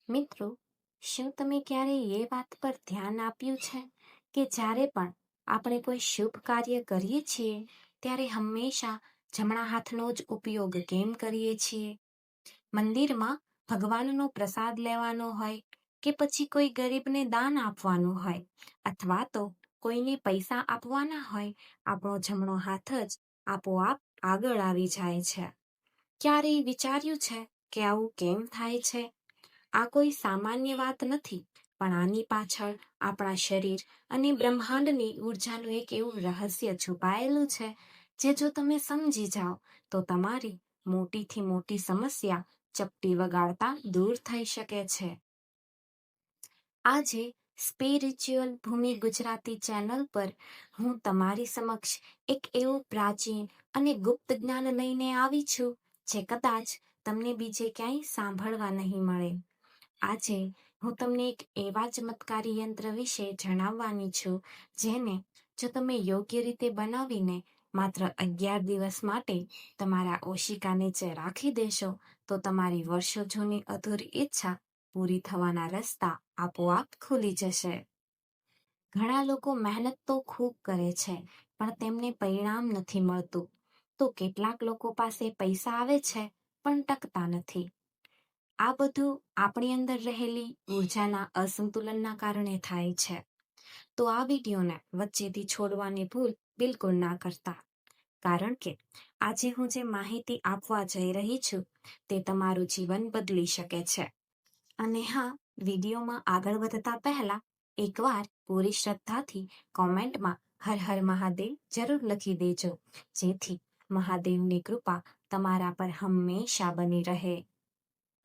મિત્રો, શું તમે ક્યારેય એ વાત પર ધ્યાન આપ્યું છે કે જ્યારે પણ આપણે કોઈ શુભ કાર્ય કરીએ છીએ ત્યારે હંમેશા જમણા હાથનો જ ઉપયોગ કેમ કરીએ છીએ? મંદિરમાં ભગવાનનો પ્રસાદ લેવાનો હોય કે પછી કોઈ ગરીબને દાન આપવાનું હોય અથવા તો કોઈને પૈસા આપવાના હોય, આપણો જમણો હાથ જ આપોઆપ આગળ આવી જાય છે. ક્યારેય વિચાર્યું છે કે આવું કેમ થાય છે? આ કોઈ સામાન્ય વાત નથી, પણ આની પાછળ આપણા શરીર અને બ્રહ્માંડની ઉર્જાનું એક એવું રહસ્ય છુપાયેલું છે જે જો તમે સમજી જાઓ તો તમારી મોટીથી મોટી સમસ્યા ચપટી વગાડતા દૂર થઈ શકે છે. આજે સ્પિરિચ્યુઅલ ભૂમિ ગુજરાતી ચેનલ પર હું તમારી સમક્ષ એક એવું પ્રાચીન અને ગુપ્ત જ્ઞાન લઈને આવી છું જે કદાચ તમને બીજે ક્યાંય સાંભળવા નહીં મળે. આજે હું તમને એક એવા ચમત્કારી યંત્ર વિશે જણાવવાની છું જેને જો તમે યોગ્ય રીતે બનાવીને માત્ર 11 દિવસ માટે તમારા ઓશિકા નીચે રાખી દેશો તો તમારી વર્ષો જૂની અધૂરી ઈચ્છા પૂરી થવાના રસ્તા આપોઆપ ખુલી જશે. ઘણા લોકો મહેનત તો ખૂબ કરે છે પણ તેમને પરિણામ નથી મળતું, તો કેટલાક લોકો પાસે પૈસા આવે છે પણ ટકતા નથી. આ બધું આપણી અંદર રહેલી ઉર્જાના અસંતુલનના કારણે થાય છે. તો આ વિડીયોને વચ્ચેથી છોડવાની ભૂલ બિલકુલ ના કરતા, કારણ કે આજે હું જે માહિતી આપવા જઈ રહી છું તે તમારું જીવન બદલી શકે છે. અને હા, વિડીયોમાં આગળ વધતા પહેલા એકવાર પૂરી શ્રદ્ધાથી કોમેન્ટમાં હર હર મહાદેવ જરૂર લખી દેજો, જેથી મહાદેવની કૃપા તમારા પર હંમેશા બની રહે.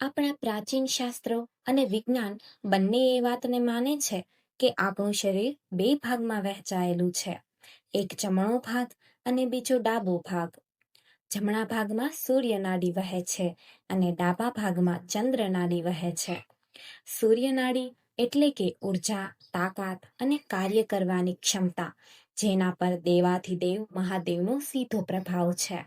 આપણા પ્રાચીન શાસ્ત્રો અને વિજ્ઞાન બંને એ વાતને માને છે કે આપણું શરીર 2 ભાગમાં વહેંચાયેલું છે, એક જમણો ભાગ અને બીજો ડાબો ભાગ. જમણા ભાગમાં સૂર્ય નાડી વહે છે અને ડાબા ભાગમાં ચંદ્ર નાડી વહે છે. સૂર્ય નાડી એટલે કે ઉર્જા, તાકાત અને કાર્ય કરવાની ક્ષમતા, જેના પર દેવાધિદેવ મહાદેવનો સીધો પ્રભાવ છે.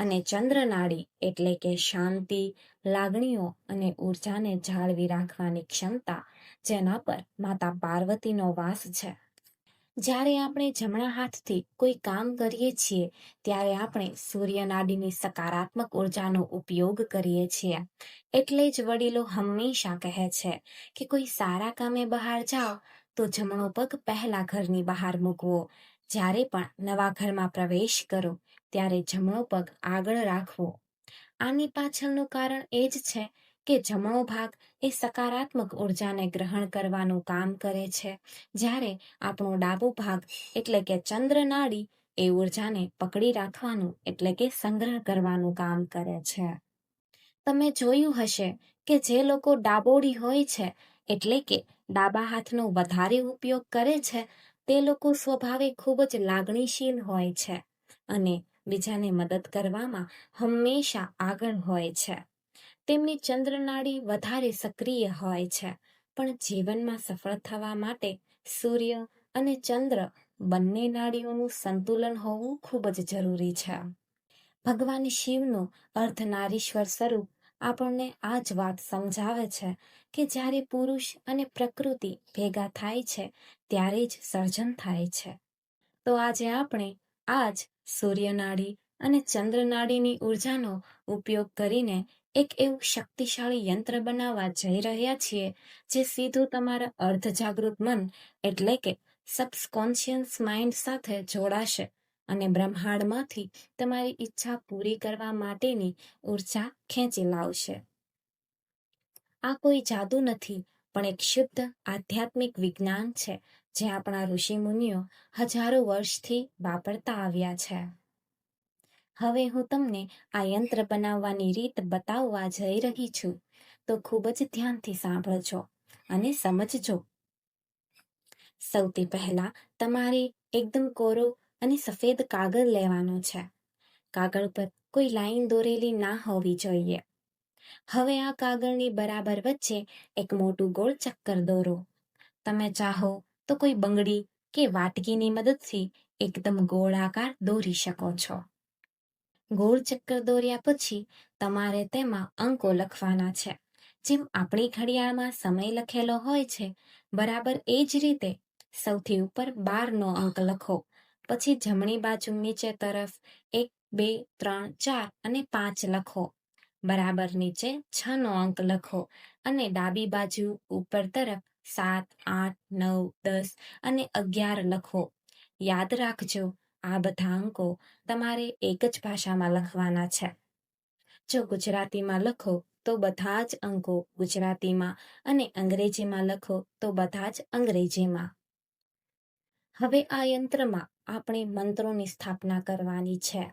અને ચંદ્ર નાડી એટલે કે શાંતિ, લાગણીઓ અને ઉર્જાને જાળવી રાખવાની ક્ષમતા, જેના પર માતા પાર્વતીનો વાસ છે. જ્યારે આપણે જમણા હાથથી કોઈ કામ કરીએ છીએ ત્યારે આપણે સૂર્ય નાડીની સકારાત્મક ઉર્જાનો ઉપયોગ કરીએ છીએ. એટલે જ વડીલો હંમેશા કહે છે કે કોઈ સારા કામે બહાર જાઓ તો જમણો પગ પહેલા ઘરની બહાર મૂકવો. જ્યારે પણ નવા ઘરમાં પ્રવેશ કરો ત્યારે જમણો પગ આગળ રાખવો. આની પાછળનું કારણ એ જ છે કે જમણો ભાગ એ સકારાત્મક ઉર્જાને ગ્રહણ કરવાનું કામ કરે છે, જ્યારે આપણો ડાબો ભાગ એટલે કે ચંદ્ર નાડી એ ઉર્જાને પકડી રાખવાનું એટલે કે સંગ્રહ કરવાનું કામ કરે છે. તમે જોયું હશે કે જે લોકો ડાબોડી હોય છે એટલે કે ડાબા હાથનો વધારે ઉપયોગ કરે છે તે લોકો સ્વભાવે ખૂબ જ લાગણીશીલ હોય છે અને બીજાને મદદ કરવામાં હંમેશા આગળ હોય છે. તેમની ચંદ્ર નાડી વધારે સક્રિય હોય છે, પણ જીવનમાં સફળ થવા માટે સૂર્ય અને ચંદ્ર બંને નાડીઓનું સંતુલન હોવું ખૂબ જ જરૂરી છે. ભગવાન શિવનું અર્ધનારીશ્વર સ્વરૂપ આપણને આ જ વાત સમજાવે છે કે જ્યારે પુરુષ અને પ્રકૃતિ ભેગા થાય છે ત્યારે જ સર્જન થાય છે. તો આજે આપણે આ જ સૂર્યનાડી અને ચંદ્રનાડીની ઉર્જાનો ઉપયોગ કરીને એક એવું શક્તિશાળી યંત્ર બનાવવા જઈ રહ્યા છીએ જે સીધું તમારા અર્ધજાગૃત મન એટલે કે સબકોન્શિયસ માઇન્ડ સાથે જોડાશે અને બ્રહ્માંડમાંથી તમારી ઈચ્છા પૂરી કરવા માટેની ઉર્જા ખેંચી લાવશે. આ કોઈ જાદુ નથી, પણ એક શુદ્ધ આધ્યાત્મિક વિજ્ઞાન છે જે આપણા ઋષિ મુનિઓ હજારો વર્ષથી વાપરતા આવ્યા છે. હવે હું તમને આ યંત્ર બનાવવાની રીત બતાવવા જઈ રહી છું, તો ખૂબ જ ધ્યાનથી સાંભળજો અને સમજજો. સૌથી પહેલા તમારે એકદમ કોરો અને સફેદ કાગળ લેવાનો છે. કાગળ પર કોઈ લાઈન દોરેલી ના હોવી જોઈએ. હવે આ કાગળની બરાબર વચ્ચે એક મોટું ગોળ ચક્કર દોરો. તમે ચાહો તો કોઈ બંગડી કે વાટકીની મદદથી એકદમ ગોળાકાર દોરી શકો છો. ગોળ ચક્કર દોર્યા પછી તમારે તેમાં અંકો લખવાના છે, જેમ આપણી ઘડિયાળમાં સમય લખેલો હોય છે, બરાબર એ જ રીતે સૌથી ઉપર 12નો અંક લખો. પછી જમણી બાજુ નીચે તરફ 1, 2, 3, 4 અને 5 લખો. બરાબર નીચે 6નો અંક લખો અને ડાબી બાજુ ઉપર તરફ 7, 8, 9, 10 અને 11 લખો. યાદ રાખજો, આ બધા અંકો તમારે એક જ ભાષામાં લખવાના છે. જો ગુજરાતીમાં લખો તો બધા જ અંકો ગુજરાતીમાં અને અંગ્રેજીમાં લખો તો બધા જ અંગ્રેજીમાં. હવે આ યંત્રમાં આપણે મંત્રોની સ્થાપના કરવાની છે.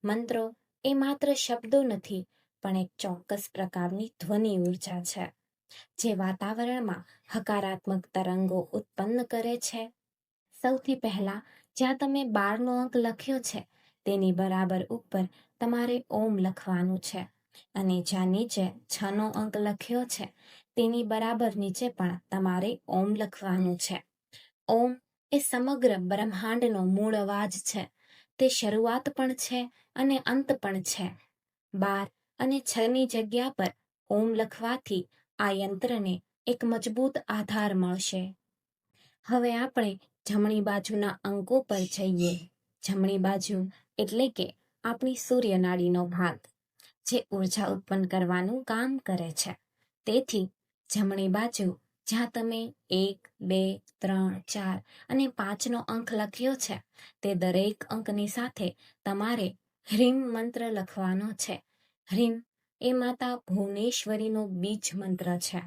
મંત્રો એ માત્ર શબ્દો નથી, પણ એક ચોક્કસ પ્રકારની ધ્વનિ ઉર્જા છે, જે વાતાવરણમાં હકારાત્મક તરંગો ઉત્પન્ન કરે છે. સૌથી પહેલા જ્યાં તમે 12નો અંક લખ્યો છે તેની બરાબર ઉપર તમારે ઓમ લખવાનું છે અને જ્યાં નીચે 6નો અંક લખ્યો છે તેની બરાબર નીચે પણ તમારે ઓમ લખવાનું છે. ઓમ એ સમગ્ર બ્રહ્માંડનો મૂળ અવાજ છે. તે શરૂઆત પણ છે અને અંત પણ છે. 12 અને 6ની જગ્યા પર ઓમ લખવાથી આ યંત્રને એક મજબૂત આધાર મળશે. હવે આપણે જમણી બાજુના અંકો પર જઈએ. જમણી બાજુ એટલે કે આપણી સૂર્યનાડીનો ભાગ, જે ઉર્જા ઉત્પન્ન કરવાનું કામ કરે છે. તેથી જમણી બાજુ જ્યાં તમે 1, 2, 3, 4 અને 5નો અંક લખ્યો છે તે દરેક અંકની સાથે તમારે હ્રીમ મંત્ર લખવાનો છે. હ્રીમ એ માતા ભુવનેશ્વરીનો બીજ મંત્ર છે,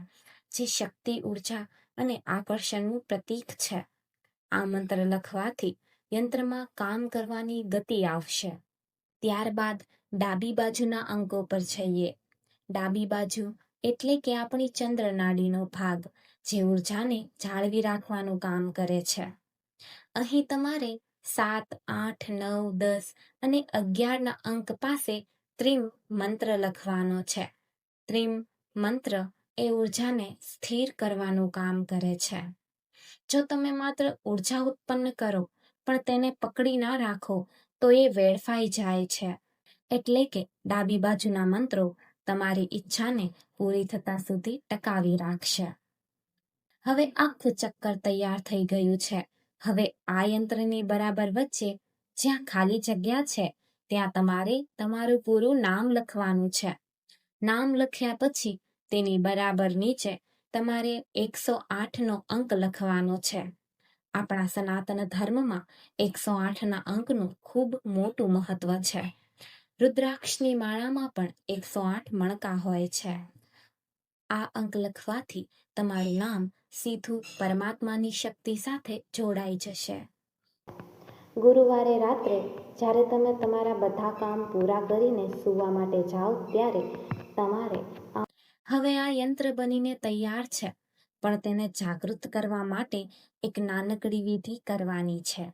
જે શક્તિ, ઉર્જા અને આકર્ષણનું પ્રતીક છે. આ મંત્ર લખવાથી યંત્રમાં કામ કરવાની ગતિ આવશે. ત્યારબાદ ડાબી બાજુના અંકો પર જઈએ. ડાબી બાજુ એટલે કે આપણી ચંદ્ર નાડીનો ભાગ, જે ઉર્જાને જાળવી રાખવાનું કામ કરે છે. અહીં તમારે 7, 8, 9, 10 અને 11ના અંક પાસે ત્રિમ મંત્ર લખવાનો છે. ત્રિમ મંત્ર એ ઉર્જાને સ્થિર કરવાનું કામ કરે છે. જો તમે માત્ર ઉર્જા ઉત્પન્ન કરો પણ તેને પકડી ના રાખો તો એ વેડફાઈ જાય છે. એટલે કે ડાબી બાજુના મંત્રો તમારી ઈચ્છાને પૂરી થતા સુધી ટકાવી રાખશે. હવે આખું ચક્કર તૈયાર થઈ ગયું છે. હવે આ યંત્રની બરાબર વચ્ચે જ્યાં ખાલી જગ્યા છે ત્યાં તમારે તમારું પૂરું નામ લખવાનું છે. નામ લખ્યા પછી તેની બરાબર નીચે તમારે 108નો અંક લખવાનો છે. આપણા સનાતન ધર્મમાં 108ના અંકનું ખૂબ મોટું મહત્વ છે. રુદ્રાક્ષની માળામાં પણ 108 મણકા હોય છે. આ અંક લખવાથી તમારું નામ સીધું પરમાત્માની શક્તિ સાથે જોડાઈ જશે. ગુરુવારે રાત્રે જ્યારે તમે તમારા બધા કામ પૂરા કરીને સૂવા માટે જાઓ ત્યારે તમારે હવે આ યંત્ર બનીને તૈયાર છે, પણ તેને જાગૃત કરવા માટે એક નાનકડી વિધિ કરવાની છે.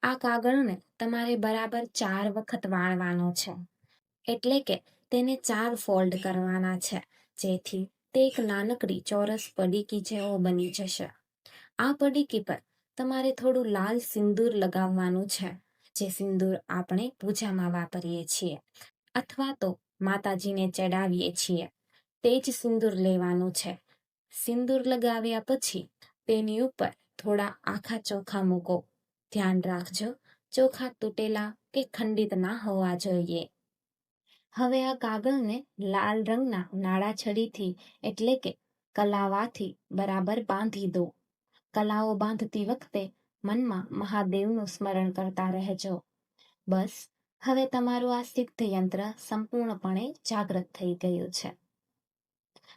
આ કાગળને તમારે બરાબર 4 વખત વાળવાનો છે. એટલે કે તેને 4 ફોલ્ડ કરવાના છે, જેથી તે એક નાનકડી ચોરસ પડીકી જેવો બની જશે. આ પડીકી પર તમારે થોડું લાલ સિંદૂર લગાવવાનું છે, જે સિંદૂર આપણે પૂજામાં વાપરીએ છીએ અથવા તો માતાજીને ચડાવીએ છીએ. તે જ સિંદૂર લેવાનું છે. સિંદૂર લગાવ્યા પછી તેની ઉપર થોડા આખા ચોખા મૂકો. ધ્યાન રાખજો, ચોખા તૂટેલા કે ખંડિત ના હોવા જોઈએ. હવે આ કાગળને લાલ રંગના નાળા છડીથી એટલે કે કલાવાથી બરાબર બાંધી દો. કલાઓ બાંધતી વખતે મનમાં મહાદેવનું સ્મરણ કરતા રહેજો. બસ, હવે તમારું આ સિદ્ધ યંત્ર સંપૂર્ણપણે જાગૃત થઈ ગયું છે.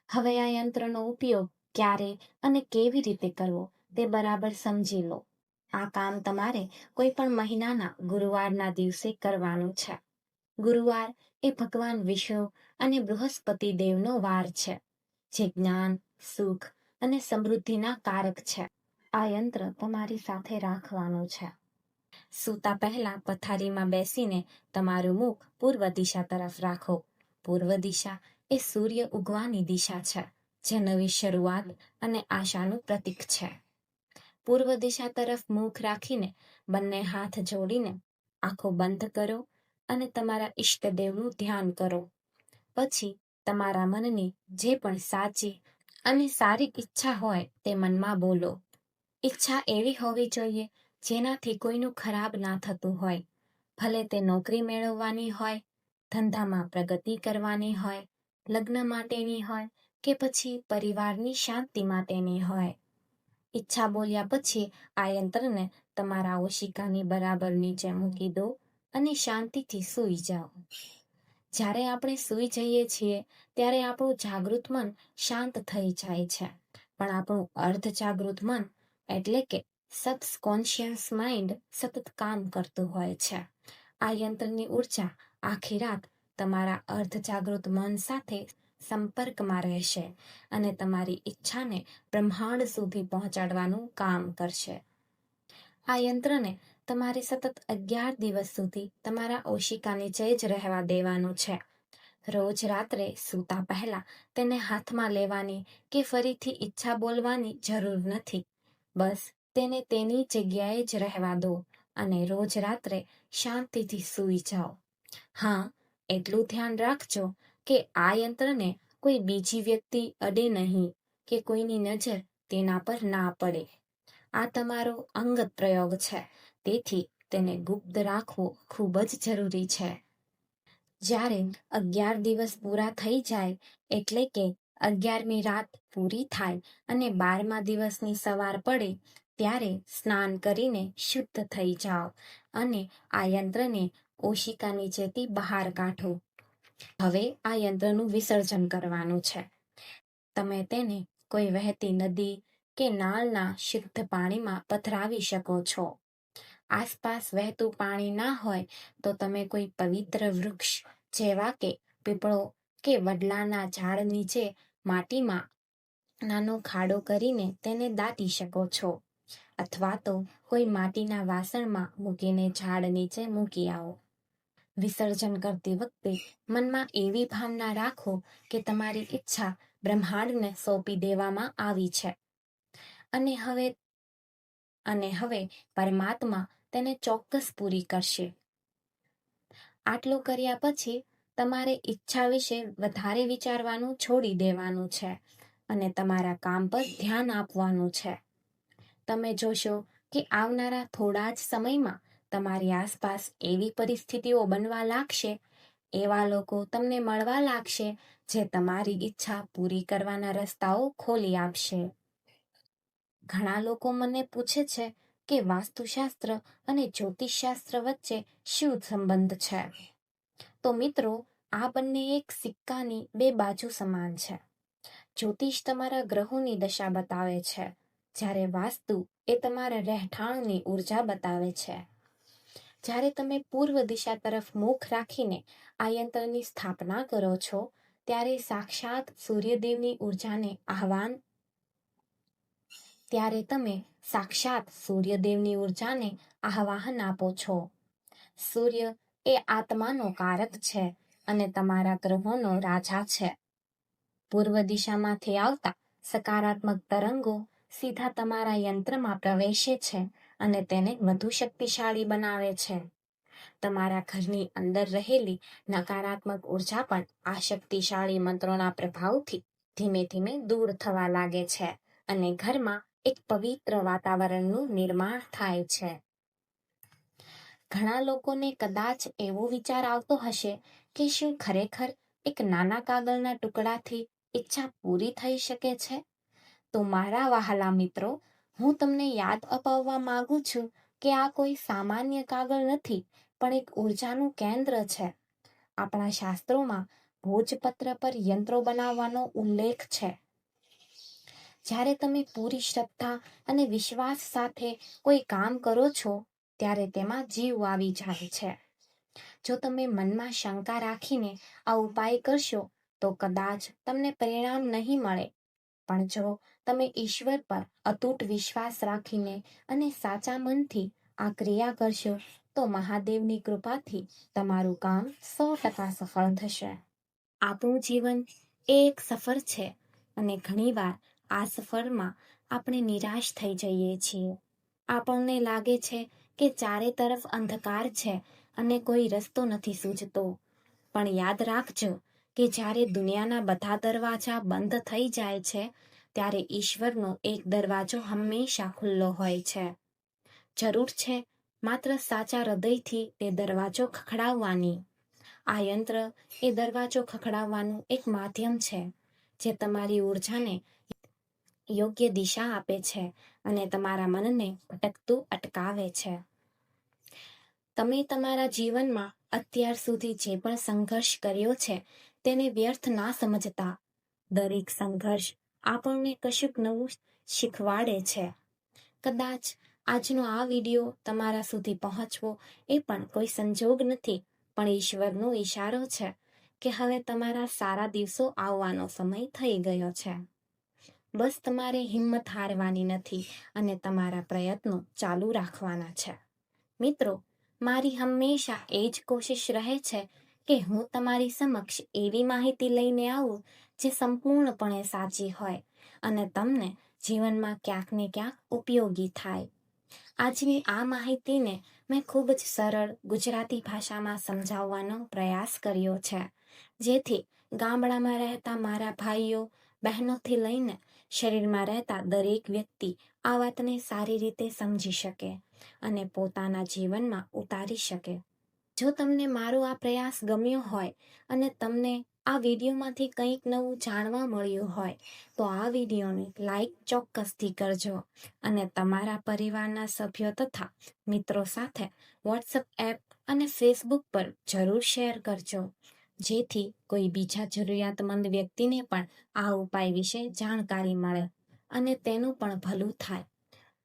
હવે આ યંત્રનો ઉપયોગ ક્યારે અને કેવી રીતે કરવો તે બરાબર સમજી લો. આ કામ તમારે કોઈ પણ મહિનાના ગુરુવારના દિવસે કરવાનું છે. ગુરુવાર એ ભગવાન વિષ્ણુ અને બૃહસ્પતિ દેવનો વાર છે, જે જ્ઞાન, સુખ અને સમૃદ્ધિના કારક છે. આ યંત્ર તમારી સાથે રાખવાનું છે. સૂતા પહેલા પથારીમાં બેસીને તમારું મુખ પૂર્વ દિશા તરફ રાખો. પૂર્વ દિશા એ સૂર્ય ઉગવાની દિશા છે, જે નવી શરૂઆત અને આશાનું પ્રતીક છે. પૂર્વ દિશા તરફ મુખ રાખીને બંને હાથ જોડીને આંખો બંધ કરો અને તમારા ઈષ્ટદેવનું ધ્યાન કરો. પછી તમારા મનની જે પણ સાચી અને સારી ઈચ્છા હોય તે મનમાં બોલો. ઈચ્છા એવી હોવી જોઈએ જેનાથી કોઈનું ખરાબ ના થતું હોય. ભલે તે નોકરી મેળવવાની હોય, ધંધામાં પ્રગતિ કરવાની હોય, લગ્ન માટેની હોય કે પછી પરિવારની શાંતિ માટેની હોય. ઈચ્છા બોલ્યા પછી આ યંત્રને તમારા ઓશિકાની બરાબર નીચે મૂકી દો અને શાંતિથી સૂઈ જાઓ. જ્યારે આપણે સૂઈ જઈએ છીએ ત્યારે આપણું જાગૃત મન શાંત થઈ જાય છે, પણ આપણું અર્ધ જાગૃત મન એટલે કે સબકોન્શિયસ માઇન્ડ સતત કામ કરતું હોય છે. આ યંત્રની ઉર્જા આખી રાત તમારા અર્ધ જાગૃત મન સાથે સંપર્કમાં રહેશે અને તમારી ઈચ્છાને બ્રહ્માંડ સુધી પહોંચાડવાનું કામ કરશે. આ યંત્રને તમારે સતત 11 દિવસ સુધી તમારા ઓશિકા નીચે જ રહેવા દેવાનું છે. રોજ રાત્રે સૂતા પહેલા તેને હાથમાં લેવાની કે ફરીથી ઈચ્છા બોલવાની જરૂર નથી. બસ તેને તેની જગ્યાએ જ રહેવા દો અને રોજ રાત્રે શાંતિથી સૂઈ જાઓ. હા, એટલું ધ્યાન રાખજો કે આ યંત્રને કોઈ બીજી વ્યક્તિ અડે નહીં કે કોઈની નજર તેના પર ના પડે. આ તમારો અંગત પ્રયોગ છે, તેથી તેને ગુપ્ત રાખવો ખૂબ જ જરૂરી છે. જ્યારે 11 દિવસ પૂરા થઈ જાય એટલે કે 11મી રાત પૂરી થાય અને 12મા દિવસની સવાર પડે ત્યારે સ્નાન કરીને શુદ્ધ થઈ જાઓ અને આ યંત્રને ઓશિકા નીચેથી બહાર કાઢો. હવે આ યંત્રનું વિસર્જન કરવાનું છે. તમે તેને કોઈ વહેતી નદી કે નાળના શુદ્ધ પાણીમાં પધરાવી શકો છો. આસપાસ વહેતું પાણી ના હોય તો તમે કોઈ પવિત્ર વૃક્ષ જેવા કે પીપળો કે વડલાના ઝાડ નીચે માટીમાં નાનો ખાડો કરીને તેને દાટી શકો છો, અથવા તો કોઈ માટીના વાસણમાં મૂકીને ઝાડ નીચે મૂકી આવો. વિસર્જન કરતી વખતે મનમાં એવી ભાવના રાખો કે તમારી ઈચ્છા બ્રહ્માંડને સોંપી દેવામાં આવી છે અને હવે પરમાત્મા તેને ચોક્કસ પૂરી કરશે. આટલું કર્યા પછી તમારે ઈચ્છા વિશે વધારે વિચારવાનું છોડી દેવાનું છે અને તમારા કામ પર ધ્યાન આપવાનું છે. તમે જોશો કે આવનારા થોડા જ સમયમાં તમારી આસપાસ એવી પરિસ્થિતિઓ બનવા લાગશે, એવા લોકો તમને મળવા લાગશે જે તમારી ઈચ્છા પૂરી કરવાના રસ્તાઓ ખોલી આપશે. ઘણા લોકો મને પૂછે છે કે વાસ્તુશાસ્ત્ર અને જ્યોતિષશાસ્ત્ર વચ્ચે શું સંબંધ છે? તો મિત્રો, આ બંને એક સિક્કાની બે બાજુ સમાન છે. જ્યોતિષ તમારા ગ્રહોની દશા બતાવે છે, જ્યારે વાસ્તુ એ તમારા રહેઠાણની ઉર્જા બતાવે છે. જ્યારે તમે પૂર્વ દિશા તરફ મુખ રાખીને આ યંત્રની સ્થાપના કરો છો ત્યારે સાક્ષાત સૂર્યદેવની ઉર્જાને આહવાન આપો છો. સૂર્ય એ આત્માનો કારક છે અને તમારા ગ્રહોનો રાજા છે. પૂર્વ દિશામાંથી આવતા સકારાત્મક તરંગો સીધા તમારા યંત્રમાં પ્રવેશે છે અને તેને વધુ શક્તિશાળી બનાવે છે. તમારા ઘરની અંદર રહેલી નકારાત્મક ઉર્જા પણ આ શક્તિશાળી મંત્રોના પ્રભાવથી ધીમે ધીમે દૂર થવા લાગે છે અને ઘરમાં એક પવિત્ર વાતાવરણનું નિર્માણ થાય છે. ઘણા લોકોને કદાચ એવો વિચાર આવતો હશે કે શું ખરેખર એક નાના કાગળના ટુકડાથી ઈચ્છા પૂરી થઈ શકે છે? તો મારા વહાલા મિત્રો, હું તમને યાદ અપાવવા માંગુ છું કે આ કોઈ સામાન્ય કાગળ નથી, પણ એક ઉર્જાનું કેન્દ્ર છે. આપણા શાસ્ત્રોમાં ભોજપત્ર પર યંત્રો બનાવવાનો ઉલ્લેખ છે. જ્યારે તમે પૂરી શ્રદ્ધા અને વિશ્વાસ સાથે કોઈ કામ કરો છો ત્યારે તેમાં જીવ આવી જાય છે. જો તમે મનમાં શંકા રાખીને આ ઉપાય કરશો તો કદાચ તમને પરિણામ નહીં મળે, પણ જો તમે ઈશ્વર પર અતૂટ વિશ્વાસ રાખીને અને સાચા મનથી આ ક્રિયા કરશો તો મહાદેવની કૃપાથી તમારું કામ 100% સફળ થશે. આપણું જીવન એ એક સફર છે અને ઘણીવાર આ સફરમાં આપણે નિરાશ થઈ જઈએ છીએ. આપણને લાગે છે કે ચારે તરફ અંધકાર છે અને કોઈ રસ્તો નથી સૂઝતો. પણ યાદ રાખજો કે કે જ્યારે દુનિયાના બધા દરવાજા બંધ થઈ જાય છે, ત્યારે ઈશ્વરનો એક દરવાજો હંમેશા ખુલ્લો હોય છે. જરૂર છે માત્ર સાચા હૃદયથી તે દરવાજો ખખડાવવાની. આ યંત્ર એ દરવાજો ખખડાવવાનું એક માધ્યમ છે જે તમારી ઉર્જાને યોગ્ય દિશા આપે છે અને તમારા મનને ભટકતું અટકાવે છે. તમે તમારા જીવનમાં અત્યાર સુધી જે પણ સંઘર્ષ કર્યો છે તેને વ્યર્થ ના સમજતા. દરેક સંઘર્ષ આપણને કશુંક નવું શીખવાડે છે. કદાચ આજનો આ વિડીયો તમારા સુધી પહોંચવો એ પણ કોઈ સંજોગ નથી, પણ ઈશ્વરનો ઈશારો છે કે હવે તમારા સારા દિવસો આવવાનો સમય થઈ ગયો છે. બસ તમારે હિંમત હારવાની નથી અને તમારા પ્રયત્નો ચાલુ રાખવાના છે. મિત્રો, મારી હંમેશા એ જ કોશિશ રહે છે કે હું તમારી સમક્ષ એવી માહિતી લઈને આવું જે સંપૂર્ણપણે સાચી હોય અને તમને જીવનમાં ક્યાંક ને ક્યાંક ઉપયોગી થાય. આજની આ માહિતીને મેં ખૂબ જ સરળ ગુજરાતી ભાષામાં સમજાવવાનો પ્રયાસ કર્યો છે, જેથી ગામડામાં રહેતા મારા ભાઈઓ બહેનોથી લઈને શરીરમાં રહેતા દરેક વ્યક્તિ આ વાતને સારી રીતે સમજી શકે અને પોતાના જીવનમાં ઉતારી શકે. જો તમને મારો આ પ્રયાસ ગમ્યો હોય અને તમને આ વિડીયોમાંથી કંઈક નવું જાણવા મળ્યું હોય તો આ વિડીયોને લાઈક ચોક્કસથી કરજો અને તમારા પરિવારના સભ્યો તથા મિત્રો સાથે વોટ્સએપ એપ અને ફેસબુક પર જરૂર શેર કરજો, જેથી કોઈ બીજા જરૂરિયાતમંદ વ્યક્તિને પણ આ ઉપાય વિશે જાણકારી મળે અને તેનું પણ ભલું થાય.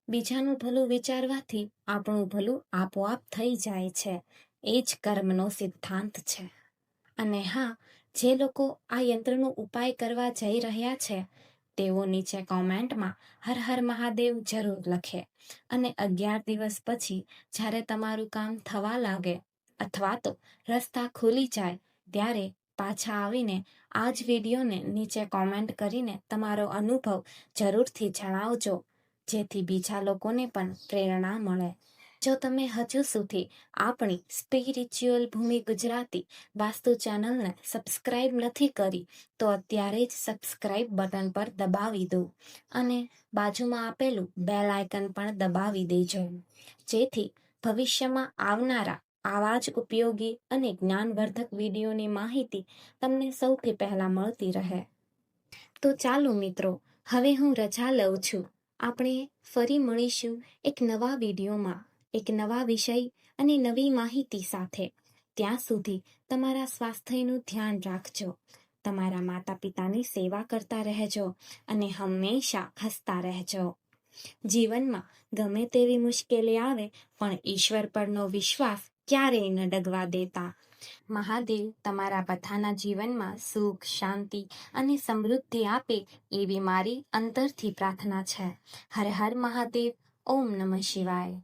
બીજાનું ભલું વિચારવાથી આપણું ભલું આપોઆપ થઈ જાય છે. એ જ કર્મનો સિદ્ધાંત છે. અને હા, જે લોકો આ યંત્રનો ઉપાય કરવા જઈ રહ્યા છે તેઓ નીચે કોમેન્ટમાં હર હર મહાદેવ જરૂર લખે અને 11 દિવસ પછી જ્યારે તમારું કામ થવા લાગે અથવા તો રસ્તા ખુલી જાય ત્યારે પાછા આવીને આ જ વિડીયોને નીચે કોમેન્ટ કરીને તમારો અનુભવ જરૂરથી જણાવજો, જેથી બીજા લોકોને પણ પ્રેરણા મળે. જો તમે હજુ સુધી આપણી સ્પિરિચ્યુઅલ ભૂમિ ગુજરાતી વાસ્તુ ચેનલને સબસ્ક્રાઇબ નથી કરી તો અત્યારે જ સબસ્ક્રાઇબ બટન પર દબાવી દો અને બાજુમાં આપેલું બેલ આઇકન પણ દબાવી દેજો, જેથી ભવિષ્યમાં આવનારા આવા જ ઉપયોગી અને જ્ઞાનવર્ધક વિડીયોની માહિતી તમને સૌથી પહેલા મળતી રહે. તો ચાલો મિત્રો, હવે હું રજા લઉં છું. આપણે ફરી મળીશું એક નવા વિડીયોમાં, એક નવા વિષય અને નવી માહિતી સાથે. ત્યાં સુધી તમારા સ્વાસ્થ્યનું ધ્યાન રાખજો, તમારા માતા પિતાની સેવા કરતા રહેજો અને હંમેશા હસતા રહેજો. જીવનમાં ગમે તેવી મુશ્કેલી આવે પણ ઈશ્વર પરનો વિશ્વાસ ક્યારેય ન ડગવા દેતા. મહાદેવ તમારા બધાના જીવનમાં સુખ, શાંતિ અને સમૃદ્ધિ આપે એવી મારી અંતરથી પ્રાર્થના છે. હર હર મહાદેવ. ઓમ નમઃ શિવાય.